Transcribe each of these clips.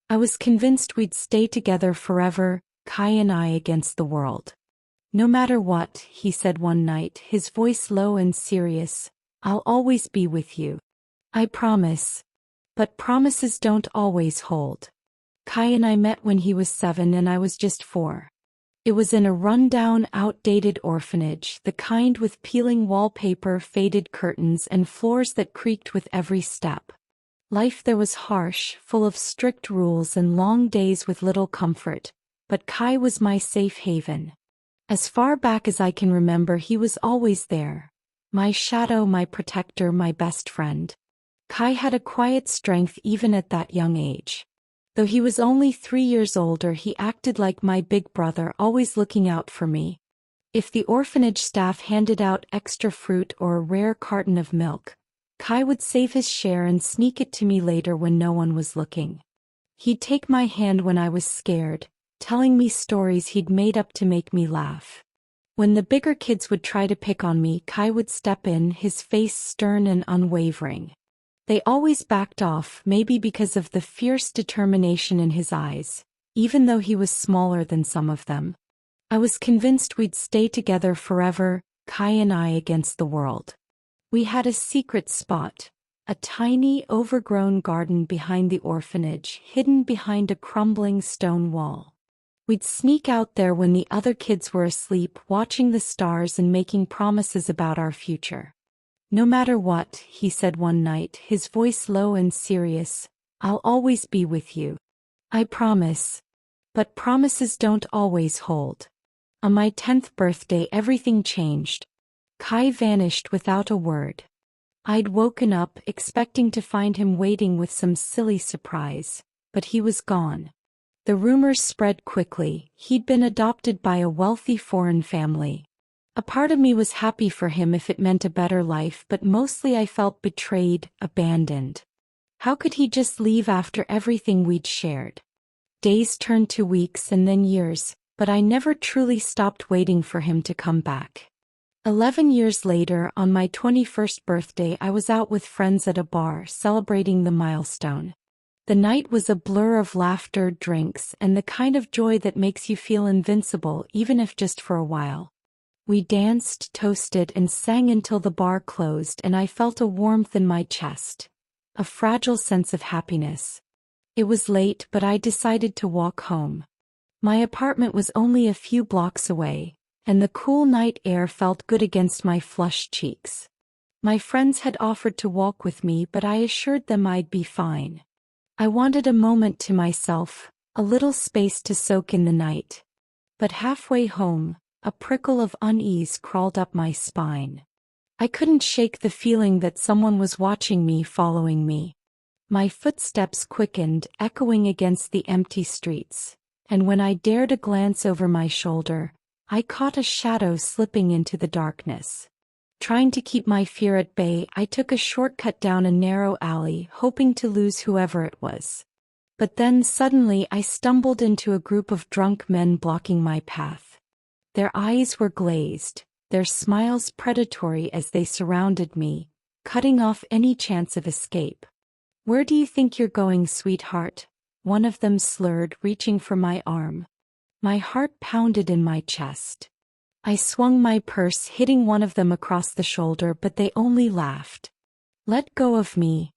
I was convinced we'd stay together forever, Kai and I against the world. No matter what, he said one night, his voice low and serious, I'll always be with you. I promise. But promises don't always hold. Kai and I met when he was 7 and I was just 4. It was in a rundown, outdated orphanage, the kind with peeling wallpaper, faded curtains, and floors that creaked with every step. Life there was harsh, full of strict rules and long days with little comfort, but Kai was my safe haven. As far back as I can remember, he was always there. My shadow, my protector, my best friend. Kai had a quiet strength even at that young age. Though he was only 3 years older, he acted like my big brother, always looking out for me. If the orphanage staff handed out extra fruit or a rare carton of milk, Kai would save his share and sneak it to me later when no one was looking. He'd take my hand when I was scared, telling me stories he'd made up to make me laugh. When the bigger kids would try to pick on me, Kai would step in, his face stern and unwavering. They always backed off, maybe because of the fierce determination in his eyes, even though he was smaller than some of them. I was convinced we'd stay together forever, Kai and I against the world. We had a secret spot, a tiny, overgrown garden behind the orphanage, hidden behind a crumbling stone wall. We'd sneak out there when the other kids were asleep, watching the stars and making promises about our future. No matter what, he said one night, his voice low and serious, I'll always be with you. I promise. But promises don't always hold. On my 10th birthday, everything changed. Kai vanished without a word. I'd woken up expecting to find him waiting with some silly surprise, but he was gone. The rumors spread quickly. He'd been adopted by a wealthy foreign family. A part of me was happy for him if it meant a better life, but mostly I felt betrayed, abandoned. How could he just leave after everything we'd shared? Days turned to weeks and then years, but I never truly stopped waiting for him to come back. 11 years later, on my 21st birthday, I was out with friends at a bar, celebrating the milestone. The night was a blur of laughter, drinks, and the kind of joy that makes you feel invincible, even if just for a while. We danced, toasted, and sang until the bar closed, and I felt a warmth in my chest, a fragile sense of happiness. It was late, but I decided to walk home. My apartment was only a few blocks away, and the cool night air felt good against my flushed cheeks. My friends had offered to walk with me, but I assured them I'd be fine. I wanted a moment to myself, a little space to soak in the night. But halfway home, a prickle of unease crawled up my spine. I couldn't shake the feeling that someone was watching me, following me. My footsteps quickened, echoing against the empty streets, and when I dared a glance over my shoulder, I caught a shadow slipping into the darkness. Trying to keep my fear at bay, I took a shortcut down a narrow alley, hoping to lose whoever it was. But then suddenly I stumbled into a group of drunk men blocking my path. Their eyes were glazed, their smiles predatory as they surrounded me, cutting off any chance of escape. "Where do you think you're going, sweetheart?" one of them slurred, reaching for my arm. My heart pounded in my chest. I swung my purse, hitting one of them across the shoulder, but they only laughed. "Let go of me,"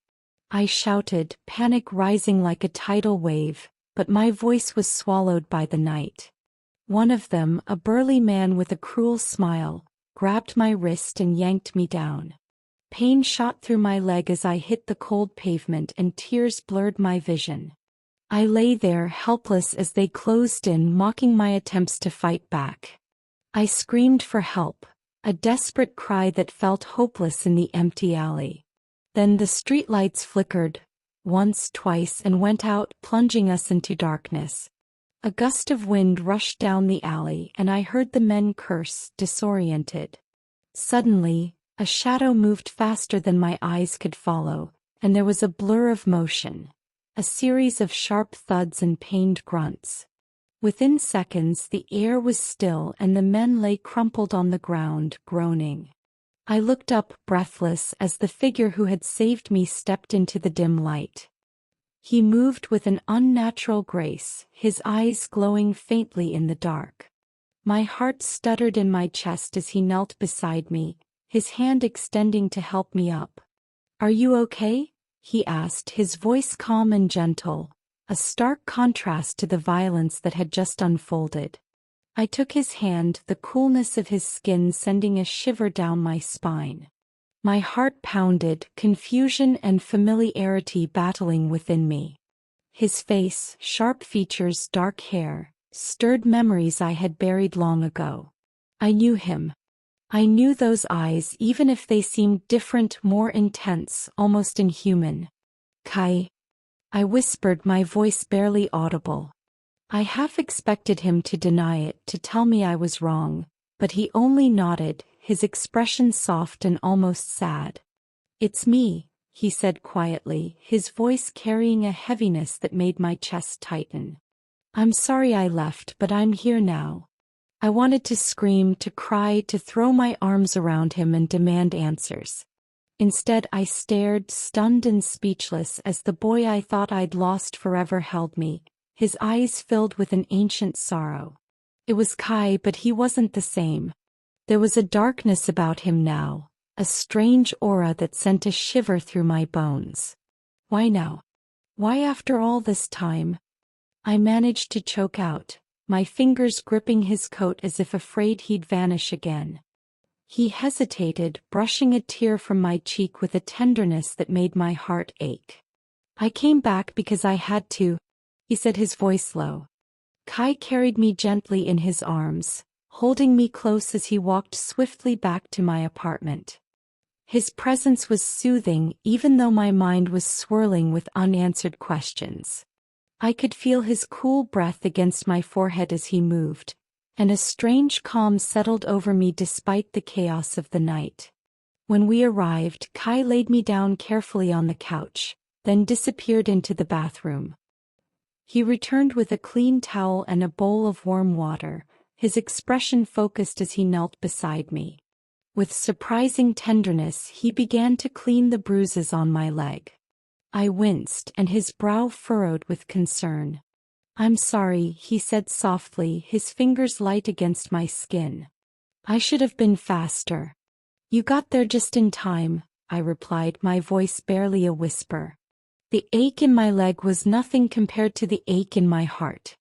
I shouted, panic rising like a tidal wave, but my voice was swallowed by the night. One of them, a burly man with a cruel smile, grabbed my wrist and yanked me down. Pain shot through my leg as I hit the cold pavement, and tears blurred my vision. I lay there, helpless as they closed in, mocking my attempts to fight back. I screamed for help, a desperate cry that felt hopeless in the empty alley. Then the streetlights flickered, once, twice, and went out, plunging us into darkness. A gust of wind rushed down the alley, and I heard the men curse, disoriented. Suddenly, a shadow moved faster than my eyes could follow, and there was a blur of motion, a series of sharp thuds and pained grunts. Within seconds, the air was still and the men lay crumpled on the ground, groaning. I looked up, breathless, as the figure who had saved me stepped into the dim light. He moved with an unnatural grace, his eyes glowing faintly in the dark. My heart stuttered in my chest as he knelt beside me, his hand extending to help me up. "Are you okay?" he asked, his voice calm and gentle, a stark contrast to the violence that had just unfolded. I took his hand, the coolness of his skin sending a shiver down my spine. My heart pounded, confusion and familiarity battling within me. His face, sharp features, dark hair, stirred memories I had buried long ago. I knew him. I knew those eyes, even if they seemed different, more intense, almost inhuman. "Kai," I whispered, my voice barely audible. I half expected him to deny it, to tell me I was wrong, but he only nodded, his expression soft and almost sad. "It's me," he said quietly, his voice carrying a heaviness that made my chest tighten. "I'm sorry I left, but I'm here now." I wanted to scream, to cry, to throw my arms around him and demand answers. Instead, I stared, stunned and speechless, as the boy I thought I'd lost forever held me, his eyes filled with an ancient sorrow. It was Kai, but he wasn't the same. There was a darkness about him now, a strange aura that sent a shiver through my bones. "Why now? Why after all this time?" I managed to choke out, my fingers gripping his coat as if afraid he'd vanish again. He hesitated, brushing a tear from my cheek with a tenderness that made my heart ache. "I came back because I had to," he said, his voice low. Kai carried me gently in his arms, holding me close as he walked swiftly back to my apartment. His presence was soothing, even though my mind was swirling with unanswered questions. I could feel his cool breath against my forehead as he moved, and a strange calm settled over me despite the chaos of the night. When we arrived, Kai laid me down carefully on the couch, then disappeared into the bathroom. He returned with a clean towel and a bowl of warm water, his expression focused as he knelt beside me. With surprising tenderness, he began to clean the bruises on my leg. I winced, and his brow furrowed with concern. "I'm sorry," he said softly, his fingers light against my skin. "I should have been faster." "You got there just in time," I replied, my voice barely a whisper. The ache in my leg was nothing compared to the ache in my heart.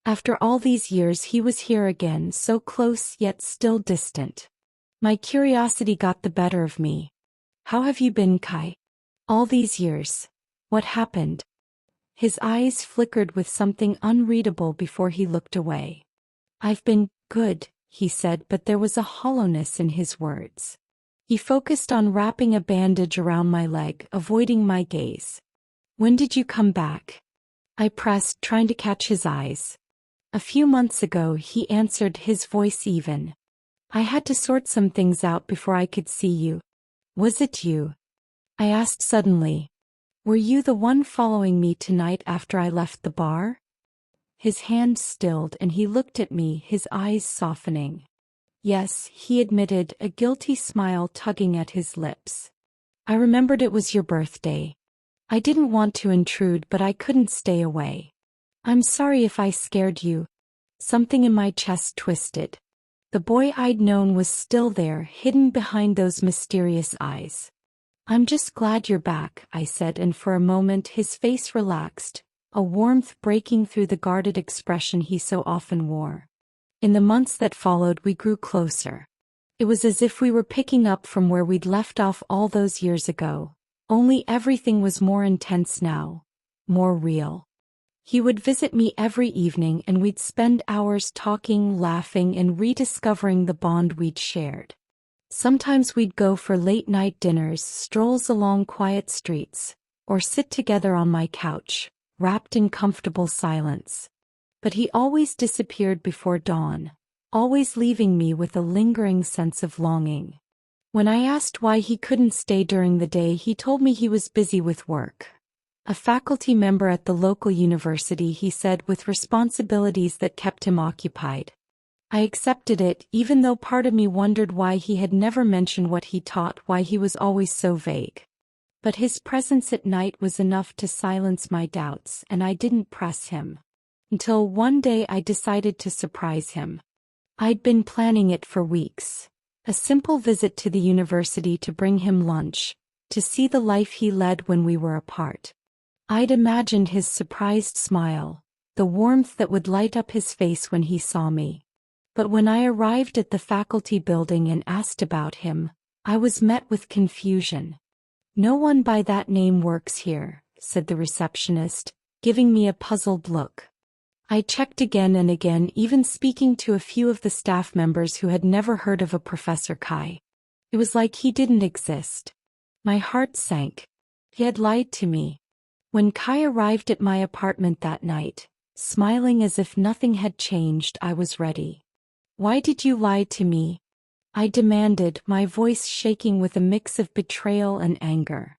After all these years, he was here again, so close yet still distant. My curiosity got the better of me. "How have you been, Kai? All these years? What happened?" His eyes flickered with something unreadable before he looked away. "I've been good," he said, but there was a hollowness in his words. He focused on wrapping a bandage around my leg, avoiding my gaze. "When did you come back?" I pressed, trying to catch his eyes. "A few months ago," he answered, his voice even. "I had to sort some things out before I could see you." "Was it you?" I asked suddenly. "Were you the one following me tonight after I left the bar?" His hand stilled and he looked at me, his eyes softening. "Yes," he admitted, a guilty smile tugging at his lips. "I remembered it was your birthday. I didn't want to intrude, but I couldn't stay away. I'm sorry if I scared you." Something in my chest twisted. The boy I'd known was still there, hidden behind those mysterious eyes. "I'm just glad you're back," I said, and for a moment his face relaxed, a warmth breaking through the guarded expression he so often wore. In the months that followed, we grew closer. It was as if we were picking up from where we'd left off all those years ago, only everything was more intense now, more real. He would visit me every evening and we'd spend hours talking, laughing, and rediscovering the bond we'd shared. Sometimes we'd go for late-night dinners, strolls along quiet streets, or sit together on my couch, wrapped in comfortable silence. But he always disappeared before dawn, always leaving me with a lingering sense of longing. When I asked why he couldn't stay during the day, he told me he was busy with work. A faculty member at the local university, he said, with responsibilities that kept him occupied. I accepted it, even though part of me wondered why he had never mentioned what he taught, why he was always so vague. But his presence at night was enough to silence my doubts, and I didn't press him. Until one day I decided to surprise him. I'd been planning it for weeks. A simple visit to the university to bring him lunch, to see the life he led when we were apart. I'd imagined his surprised smile, the warmth that would light up his face when he saw me. But when I arrived at the faculty building and asked about him, I was met with confusion. "No one by that name works here," said the receptionist, giving me a puzzled look. I checked again and again, even speaking to a few of the staff members who had never heard of a Professor Kai. It was like he didn't exist. My heart sank. He had lied to me. When Kai arrived at my apartment that night, smiling as if nothing had changed, I was ready. "Why did you lie to me?" I demanded, my voice shaking with a mix of betrayal and anger.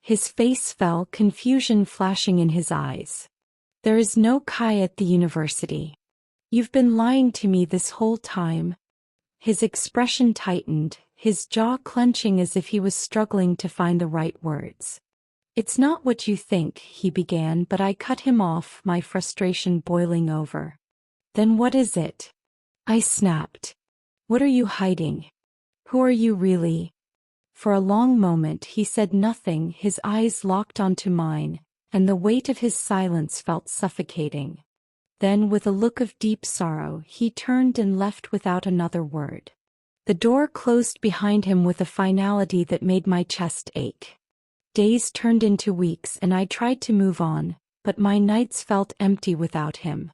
His face fell, confusion flashing in his eyes. "There is no Kai at the university. You've been lying to me this whole time." His expression tightened, his jaw clenching as if he was struggling to find the right words. "It's not what you think," he began, but I cut him off, my frustration boiling over. "Then what is it?" I snapped. "What are you hiding? Who are you really?" For a long moment he said nothing, his eyes locked onto mine, and the weight of his silence felt suffocating. Then, with a look of deep sorrow, he turned and left without another word. The door closed behind him with a finality that made my chest ache. Days turned into weeks and I tried to move on, but my nights felt empty without him.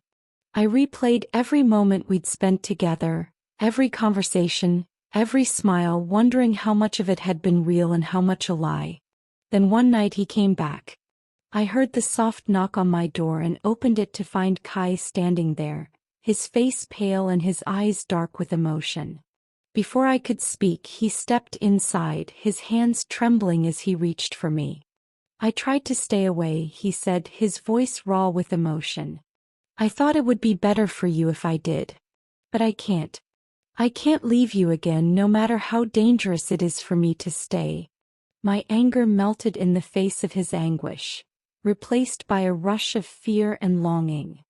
I replayed every moment we'd spent together, every conversation, every smile, wondering how much of it had been real and how much a lie. Then one night he came back. I heard the soft knock on my door and opened it to find Kai standing there, his face pale and his eyes dark with emotion. Before I could speak, he stepped inside, his hands trembling as he reached for me. "I tried to stay away," he said, his voice raw with emotion. "I thought it would be better for you if I did. But I can't. I can't leave you again, no matter how dangerous it is for me to stay." My anger melted in the face of his anguish, replaced by a rush of fear and longing.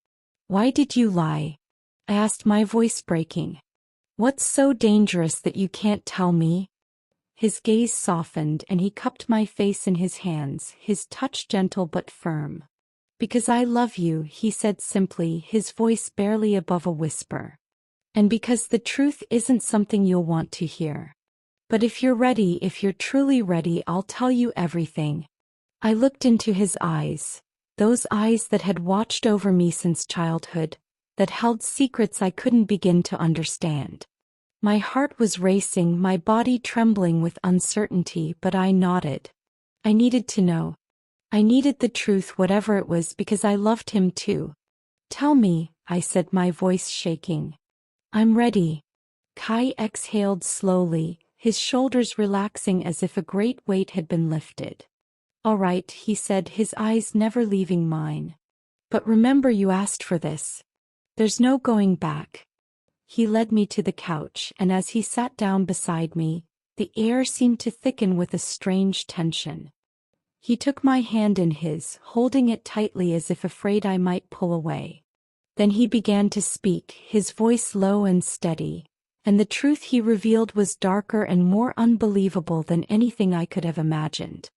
"Why did you lie?" I asked, my voice breaking. "What's so dangerous that you can't tell me?" His gaze softened and he cupped my face in his hands, his touch gentle but firm. "Because I love you," he said simply, his voice barely above a whisper. "And because the truth isn't something you'll want to hear. But if you're ready, if you're truly ready, I'll tell you everything." I looked into his eyes, those eyes that had watched over me since childhood, that held secrets I couldn't begin to understand. My heart was racing, my body trembling with uncertainty, but I nodded. I needed to know. I needed the truth, whatever it was, because I loved him too. "Tell me," I said, my voice shaking. "I'm ready." Kai exhaled slowly, his shoulders relaxing as if a great weight had been lifted. "All right," he said, his eyes never leaving mine. "But remember, you asked for this. There's no going back." He led me to the couch, and as he sat down beside me, the air seemed to thicken with a strange tension. He took my hand in his, holding it tightly as if afraid I might pull away. Then he began to speak, his voice low and steady, and the truth he revealed was darker and more unbelievable than anything I could have imagined.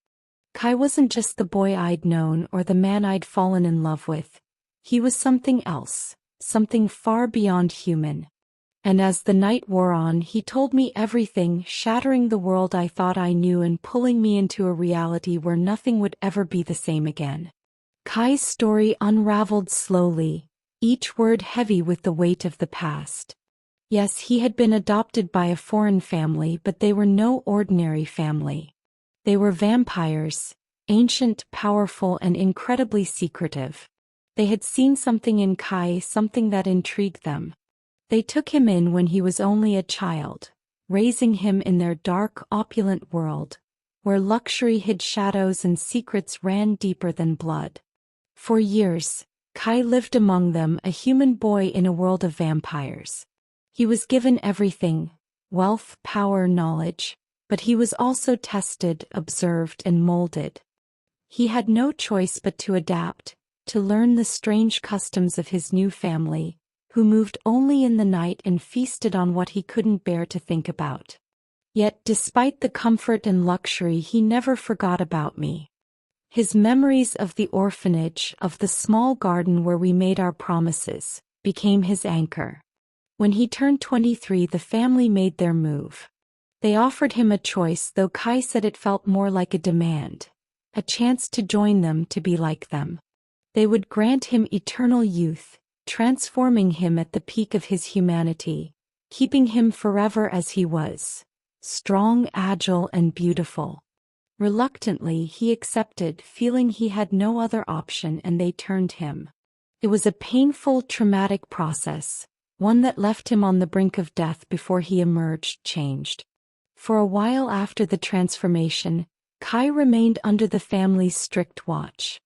Kai wasn't just the boy I'd known or the man I'd fallen in love with. He was something else, something far beyond human. And as the night wore on, he told me everything, shattering the world I thought I knew and pulling me into a reality where nothing would ever be the same again. Kai's story unraveled slowly, each word heavy with the weight of the past. Yes, he had been adopted by a foreign family, but they were no ordinary family. They were vampires, ancient, powerful, and incredibly secretive. They had seen something in Kai, something that intrigued them. They took him in when he was only a child, raising him in their dark, opulent world, where luxury hid shadows and secrets ran deeper than blood. For years, Kai lived among them, a human boy in a world of vampires. He was given everything: wealth, power, knowledge, But he was also tested, observed, and molded. He had no choice but to adapt, to learn the strange customs of his new family, who moved only in the night and feasted on what he couldn't bear to think about. Yet despite the comfort and luxury, he never forgot about me. His memories of the orphanage, of the small garden where we made our promises, became his anchor. When he turned 23, the family made their move. They offered him a choice, though Kai said it felt more like a demand, a chance to join them, to be like them. They would grant him eternal youth, transforming him at the peak of his humanity, keeping him forever as he was, strong, agile, and beautiful. Reluctantly, he accepted, feeling he had no other option, and they turned him. It was a painful, traumatic process, one that left him on the brink of death before he emerged changed. For a while after the transformation, Kai remained under the family's strict watch.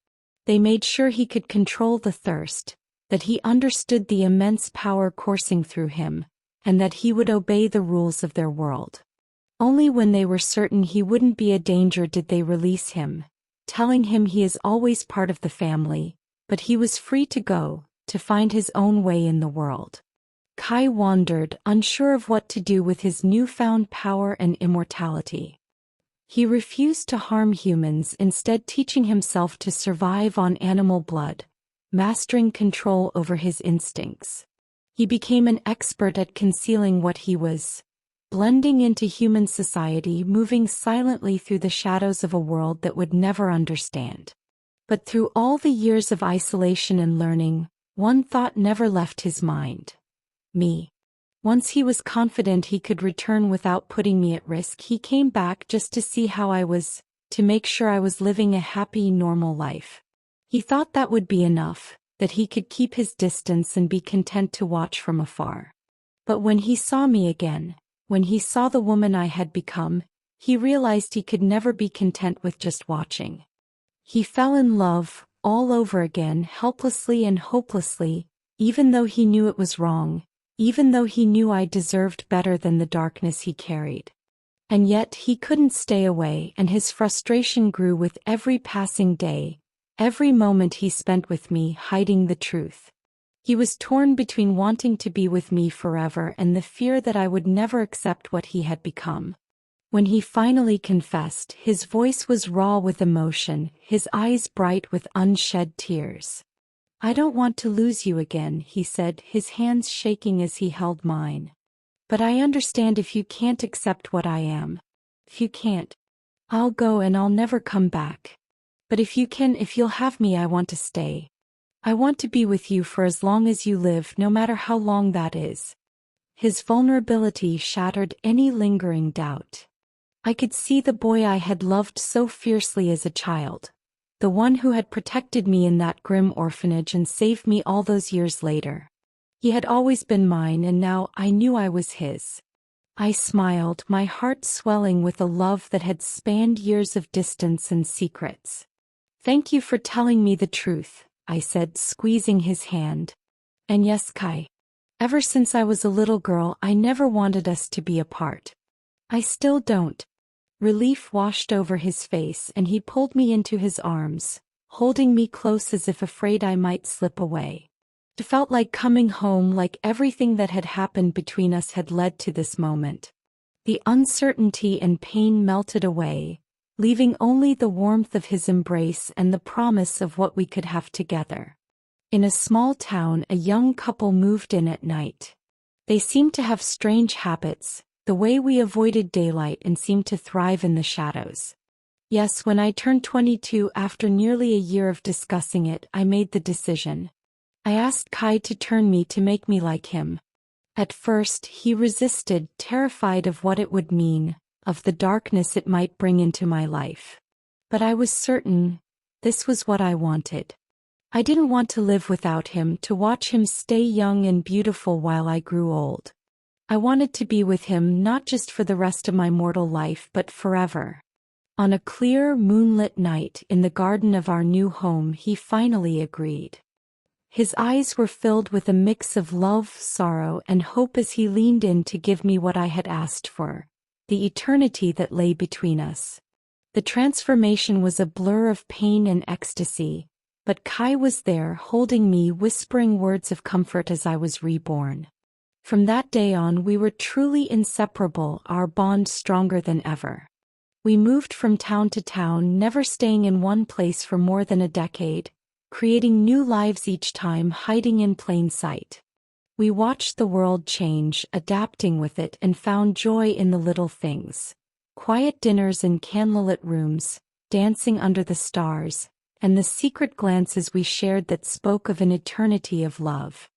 They made sure he could control the thirst, that he understood the immense power coursing through him, and that he would obey the rules of their world. Only when they were certain he wouldn't be a danger did they release him, telling him he is always part of the family, but he was free to go, to find his own way in the world. Kai wandered, unsure of what to do with his newfound power and immortality. He refused to harm humans, instead teaching himself to survive on animal blood, mastering control over his instincts. He became an expert at concealing what he was, blending into human society, moving silently through the shadows of a world that would never understand. But through all the years of isolation and learning, one thought never left his mind: me. Once he was confident he could return without putting me at risk, he came back just to see how I was, to make sure I was living a happy, normal life. He thought that would be enough, that he could keep his distance and be content to watch from afar. But when he saw me again, when he saw the woman I had become, he realized he could never be content with just watching. He fell in love, all over again, helplessly and hopelessly, even though he knew it was wrong, even though he knew I deserved better than the darkness he carried. And yet he couldn't stay away, and his frustration grew with every passing day, every moment he spent with me hiding the truth. He was torn between wanting to be with me forever and the fear that I would never accept what he had become. When he finally confessed, his voice was raw with emotion, his eyes bright with unshed tears. "I don't want to lose you again," he said, his hands shaking as he held mine. "But I understand if you can't accept what I am. If you can't, I'll go and I'll never come back. But if you can, if you'll have me, I want to stay. I want to be with you for as long as you live, no matter how long that is." His vulnerability shattered any lingering doubt. I could see the boy I had loved so fiercely as a child, the one who had protected me in that grim orphanage and saved me all those years later. He had always been mine, and now I knew I was his. I smiled, my heart swelling with a love that had spanned years of distance and secrets. "Thank you for telling me the truth," I said, squeezing his hand. "And yes, Kai, ever since I was a little girl, I never wanted us to be apart. I still don't." Relief washed over his face, and he pulled me into his arms, holding me close as if afraid I might slip away. It felt like coming home, like everything that had happened between us had led to this moment. The uncertainty and pain melted away, leaving only the warmth of his embrace and the promise of what we could have together. In a small town, a young couple moved in at night. They seemed to have strange habits, the way we avoided daylight and seemed to thrive in the shadows. Yes, when I turned 22, after nearly a year of discussing it, I made the decision. I asked Kai to turn me, to make me like him. At first, he resisted, terrified of what it would mean, of the darkness it might bring into my life. But I was certain this was what I wanted. I didn't want to live without him, to watch him stay young and beautiful while I grew old. I wanted to be with him not just for the rest of my mortal life, but forever. On a clear, moonlit night in the garden of our new home, he finally agreed. His eyes were filled with a mix of love, sorrow, and hope as he leaned in to give me what I had asked for: the eternity that lay between us. The transformation was a blur of pain and ecstasy, but Kai was there holding me, whispering words of comfort as I was reborn. From that day on we were truly inseparable, our bond stronger than ever. We moved from town to town, never staying in one place for more than a decade, creating new lives each time, hiding in plain sight. We watched the world change, adapting with it, and found joy in the little things. Quiet dinners in candlelit rooms, dancing under the stars, and the secret glances we shared that spoke of an eternity of love.